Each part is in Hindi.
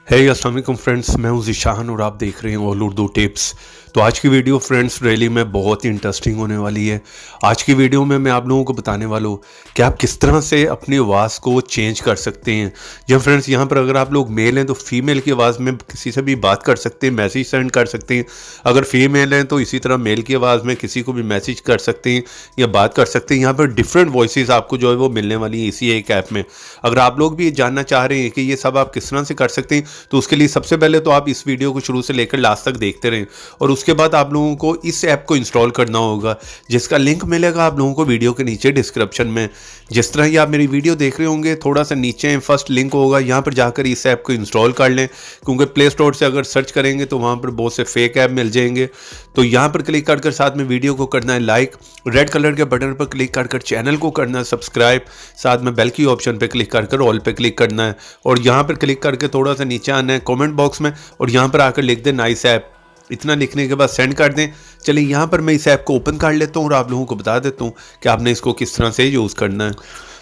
है अस्सलाम वालेकुम फ्रेंड्स, मैं हूं ज़ीशान और आप देख रहे हैं ऑल उर्दू टिप्स। तो आज की वीडियो फ्रेंड्स रियली में बहुत ही इंटरेस्टिंग होने वाली है। आज की वीडियो में मैं आप लोगों को बताने वाला हूँ कि आप किस तरह से अपनी आवाज़ को चेंज कर सकते हैं। जब फ्रेंड्स यहाँ पर अगर आप लोग मेल हैं तो फीमेल की आवाज़ में किसी से भी बात कर सकते हैं, मैसेज सेंड कर सकते हैं। अगर फीमेल हैं तो इसी तरह मेल की आवाज़ में किसी को भी मैसेज कर सकते हैं या बात कर सकते हैं। यहाँ पर डिफरेंट वॉइसेस आपको जो है वो मिलने वाली है इसी एक ऐप में। अगर आप लोग भी जानना चाह रहे हैं कि ये सब आप किस तरह से कर सकते हैं तो उसके लिए सबसे पहले तो आप इस वीडियो को शुरू से लेकर लास्ट तक देखते रहें और उसके बाद आप लोगों को इस ऐप को इंस्टॉल करना होगा, जिसका लिंक मिलेगा आप लोगों को वीडियो के नीचे डिस्क्रिप्शन में। जिस तरह ही आप मेरी वीडियो देख रहे होंगे थोड़ा सा नीचे फर्स्ट लिंक होगा, यहाँ पर जाकर इस ऐप को इंस्टॉल कर लें, क्योंकि प्ले स्टोर से अगर सर्च करेंगे तो वहाँ पर बहुत से फेक ऐप मिल जाएंगे। तो यहाँ पर क्लिक कर साथ में वीडियो को करना है लाइक, रेड कलर के बटन पर क्लिक कर चैनल को करना है सब्सक्राइब, साथ में बेल की ऑप्शन पर क्लिक कर ऑल पे क्लिक करना है और यहाँ पर क्लिक करके थोड़ा सा नीचे आना है कमेंट बॉक्स में और यहाँ पर आकर लिख दें नाइस ऐप। इतना लिखने के बाद सेंड कर दें। चलिए यहाँ पर मैं इस ऐप को ओपन कर लेता हूँ और आप लोगों को बता देता हूँ कि आपने इसको किस तरह से यूज़ करना है।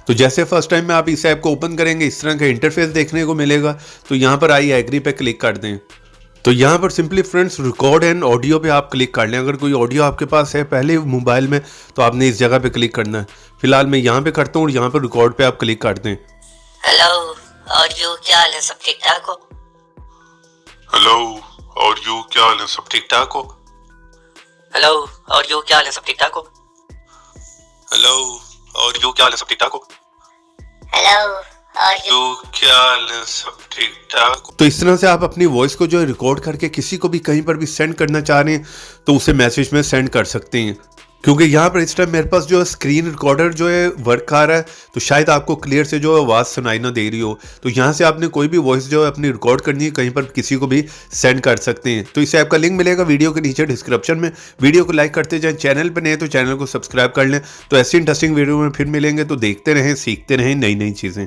तो जैसे फर्स्ट टाइम में आप इस ऐप को ओपन करेंगे इस तरह का इंटरफेस देखने को मिलेगा। तो यहाँ पर आई एग्री पे क्लिक कर दें। तो यहाँ पर simply friends record and audio पे आप क्लिक कर लें। अगर कोई ऑडियो आपके पास है पहले मोबाइल में तो आपने इस जगह पे क्लिक करना है। फिलहाल मैं यहाँ पे करता हूँ और यहाँ पर रिकॉर्ड पे आप क्लिक कर दें। हेलो और यू, क्या हाल है? सब ठीक ठाक हो? हेलो और यू, क्या हाल है? सब ठीक ठाक हो? हेलो और यू, क्या हाल है? सब ठीक ठाक हो? हेलो और यू, क्या हाल है? सब ठीक ठाक हो? हेलो और यू, क्या हाल है? सब ठीक ठाक हो? तो इस तरह से आप अपनी वॉइस को जो है रिकॉर्ड करके किसी को भी कहीं पर भी सेंड करना चाह रहे हैं तो उसे मैसेज में सेंड कर सकते हैं। क्योंकि यहाँ पर इस टाइम मेरे पास जो है स्क्रीन रिकॉर्डर जो है वर्क कर रहा है तो शायद आपको क्लियर से जो है आवाज़ सुनाई ना दे रही हो। तो यहाँ से आपने कोई भी वॉइस जो है अपनी रिकॉर्ड करनी है कहीं पर किसी को भी सेंड कर सकते हैं। तो इस ऐप का लिंक मिलेगा वीडियो के नीचे डिस्क्रिप्शन में। वीडियो को लाइक करते जाएं, चैनल पर नए तो चैनल को सब्सक्राइब कर लें। तो ऐसी इंटरेस्टिंग वीडियो में फिर मिलेंगे, तो देखते रहें, सीखते रहें नई नई चीज़ें।